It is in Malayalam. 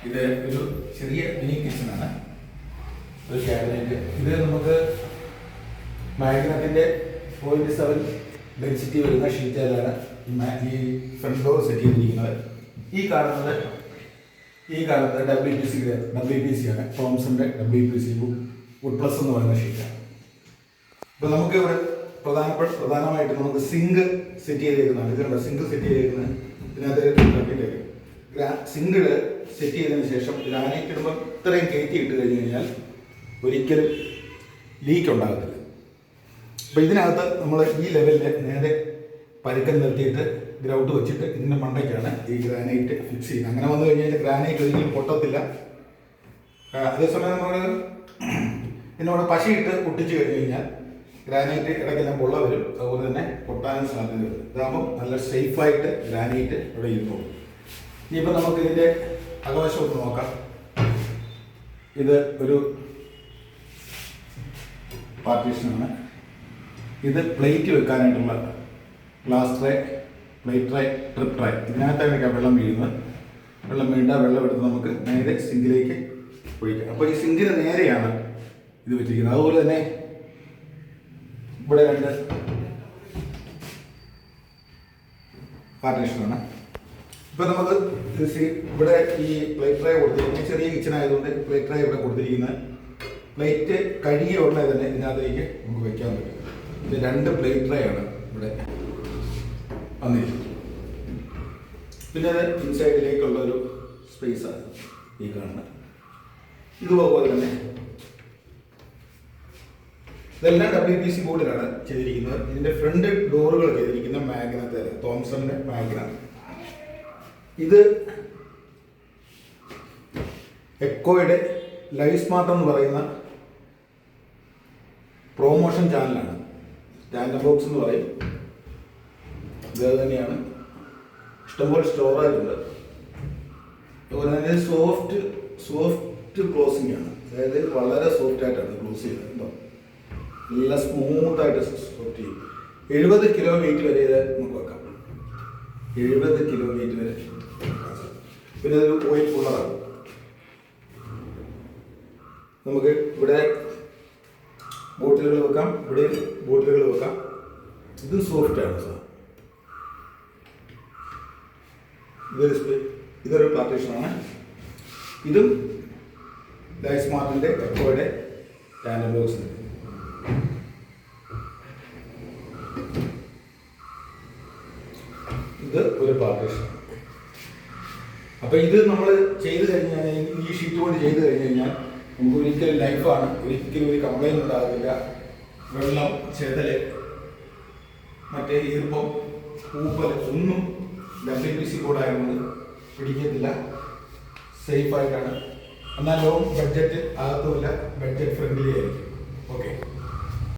ഇത് ഒരു ചെറിയ മിനി കിച്ചണാണ്, ഒരു ക്യാബിനറ്റ്. ഇത് നമുക്ക് മാഗ്നറ്റിൻ്റെ 0.7 ഡെൻസിറ്റി വരുന്ന ഷീറ്റിലാണ് ഈ ഫ്രണ്ട് ഡോർ സെറ്റ് ചെയ്തിരിക്കുന്നത്. ഈ കാണുന്നത് WPC ആണ്, തോംസന്റെ WPC വുഡ് പ്ലസ് എന്ന് പറയുന്ന ഷീറ്റാണ്. അപ്പോൾ നമുക്ക് ഇവിടെ പ്രധാനമായിട്ട് നമുക്ക് സിങ്ക് സെറ്റ് ചെയ്തേക്കുന്നതാണ്. ഇതുണ്ട് സിങ്ക് സെറ്റ് ചെയ്തേക്കുന്നത്. ഇതിനകത്ത് സിങ്കിൾ സെറ്റ് ചെയ്തതിന് ശേഷം ഗ്രാനൈറ്റ് ഇടുമ്പോൾ ഇത്രയും കയറ്റി ഇട്ട് കഴിഞ്ഞ് കഴിഞ്ഞാൽ ഒരിക്കലും ലീക്ക് ഉണ്ടാകത്തില്ല. അപ്പോൾ ഇതിനകത്ത് നമ്മൾ ഈ ലെവലിൽ നേരെ പരുക്കൻ നിർത്തിയിട്ട് ഗ്രൗട്ട് വെച്ചിട്ട് ഇതിൻ്റെ മണ്ടയ്ക്കാണ് ഈ ഗ്രാനൈറ്റ് ഫിക്സ് ചെയ്യുന്നത്. അങ്ങനെ വന്നു കഴിഞ്ഞാൽ ഗ്രാനൈറ്റ് ഒരിക്കലും പൊട്ടത്തില്ല. അതേസമയം നമ്മൾ ഇതിനോട് പശയിട്ട് പൊട്ടിച്ച് കഴിഞ്ഞ് കഴിഞ്ഞാൽ ഗ്രാനൈറ്റ് ഇടയ്ക്കെല്ലാം പൊള്ള വരും, അതുപോലെ തന്നെ പൊട്ടാനും സാധ്യത വരും. ഇതാകുമ്പോൾ നല്ല സേഫായിട്ട് ഗ്രാനൈറ്റ് ഇവിടെ ഇരുന്നോളും. ഇനിയിപ്പോൾ നമുക്ക് ഇതിൻ്റെ അകവശം ഒന്ന് നോക്കാം. ഇത് ഒരു പാർട്ടീഷനാണ്. ഇത് പ്ലേറ്റ് വെക്കാനായിട്ടുള്ള glass tray, plate tray, trip tray. ഇതിനകത്താണ് വെള്ളം വീഴുന്നത്. വെള്ളം എടുത്ത് നമുക്ക് നേരെ സിങ്കിലേക്ക് ഒഴിക്കാം. അപ്പോൾ ഈ സിങ്കിന് നേരെയാണ് ഇത് വെച്ചിരിക്കുന്നത്. അതുപോലെ തന്നെ ഇവിടെ 2 പാർട്ടീഷനാണ്. ഇപ്പോൾ നമുക്ക് ഇവിടെ ഈ പ്ലേറ്റ് ട്രേ കൊടുത്തിരിക്കുന്നത് ചെറിയ കിച്ചൺ ആയതുകൊണ്ട് പ്ലേറ്റ് ട്രേ ഇവിടെ കൊടുത്തിരിക്കുന്നത് പ്ലേറ്റ് കഴുകിയ ഉടനെ തന്നെ ഇതിനകത്തേക്ക് നമുക്ക് വയ്ക്കാൻ പറ്റും. ഇത് 2 പ്ലേറ്റ് ട്രേ ആണ് ഇവിടെ വന്നിരിക്കുന്നത്. പിന്നെ അത് ഇൻസൈഡിലേക്കുള്ള ഒരു സ്പേസാണ് ഈ കാണുന്നത്. ഇതുപോലെ തന്നെ ഇതെല്ലാം WPC ബോർഡിലാണ് ചെയ്തിരിക്കുന്നത്. ഇതിൻ്റെ ഫ്രണ്ട് ഡോറുകൾ ചെയ്തിരിക്കുന്ന മാഗ്നത്തെ, തോംസന്റെ മാഗ്നറ്റ്. ഇത് എക്കോയുടെ ലൈവ് സ്മാർട്ട് എന്ന് പറയുന്ന പ്രൊമോഷൻ ചാനലാണ്. സ്റ്റാൻഡ് ബോക്സ് എന്ന് പറയും. ഇത് തന്നെയാണ്. ഇഷ്ടംപോലെ സ്റ്റോറേജ് ഉണ്ട്. അതുപോലെ തന്നെ സോഫ്റ്റ് ക്ലോസിംഗ് ആണ്. അതായത് വളരെ സോഫ്റ്റ് ആയിട്ടാണ് ക്ലോസ് ചെയ്യുന്നത്. ഉണ്ടോ, നല്ല സ്മൂത്തായിട്ട് സോഫ്റ്റ് ചെയ്യും. 70 കിലോ വെയിറ്റ് വരെ ഇത് നമുക്ക് വെക്കാം. 70 കിലോ വെയിറ്റ് വരെ. പിന്നെ അതൊരു ഓയിൽ കൂളറാണ്. നമുക്ക് ഇവിടെ ബോട്ടിലുകൾ വെക്കാം, ഇവിടെ ബോട്ടിലുകൾ വെക്കാം. ഇത് സോഫ്റ്റാണ് സാർ. ഇതൊരു പാർട്ടീഷനാണ്. ഇതും ലൈഫ് സ്മാർട്ടിൻ്റെ എക്കോയുടെ സ്റ്റാൻഡ് ബോക്സ്. ഇത് ഒരു പാർട്ടീഷൻ. അപ്പോൾ ഇത് നമ്മൾ ചെയ്ത് കഴിഞ്ഞാൽ, ഈ ഷീറ്റ് കൊണ്ട് ചെയ്ത് കഴിഞ്ഞാൽ നമുക്ക് ഒരിക്കലും ലൈഫാണ്, ഒരിക്കലും ഒരു കംപ്ലൈൻറ്റ് ഉണ്ടാകില്ല. വെള്ളം, ചെതൽ, മറ്റേ ഈർപ്പം, പൂപ്പൽ ഒന്നും WPC ബോർഡായതുകൊണ്ട് പിടിക്കത്തില്ല. സേഫായിട്ടാണ്. എന്നാൽ ലോ ബഡ്ജറ്റ് ആകത്തുമില്ല, ബഡ്ജറ്റ് ഫ്രണ്ട്ലി ആയിരിക്കും. ഓക്കെ.